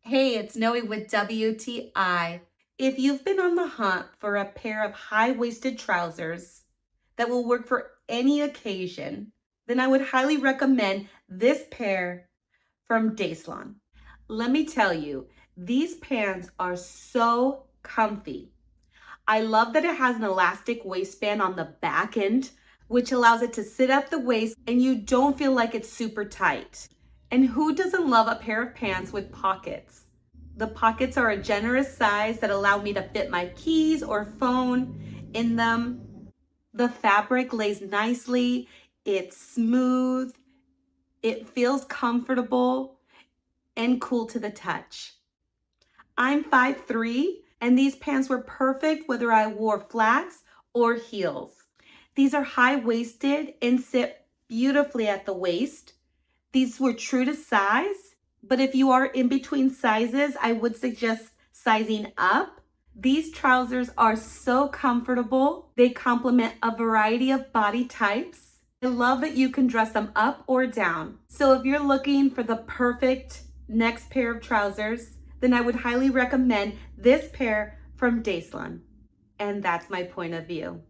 Hey, it's Noe with WTI. If you've been on the hunt for a pair of high-waisted trousers that will work for any occasion, then I would highly recommend this pair from DACESLON. Let me tell you, these pants are so comfy. I love that it has an elastic waistband on the back end, which allows it to sit at the waist and you don't feel like it's super tight. And who doesn't love a pair of pants with pockets? The pockets are a generous size that allow me to fit my keys or phone in them. The fabric lays nicely, it's smooth, it feels comfortable and cool to the touch. I'm 5'3", and these pants were perfect whether I wore flats or heels. These are high-waisted and sit beautifully at the waist. These were true to size, but if you are in between sizes, I would suggest sizing up. These trousers are so comfortable. They complement a variety of body types. I love that you can dress them up or down. So if you're looking for the perfect next pair of trousers, then I would highly recommend this pair from DACELON. And that's my point of view.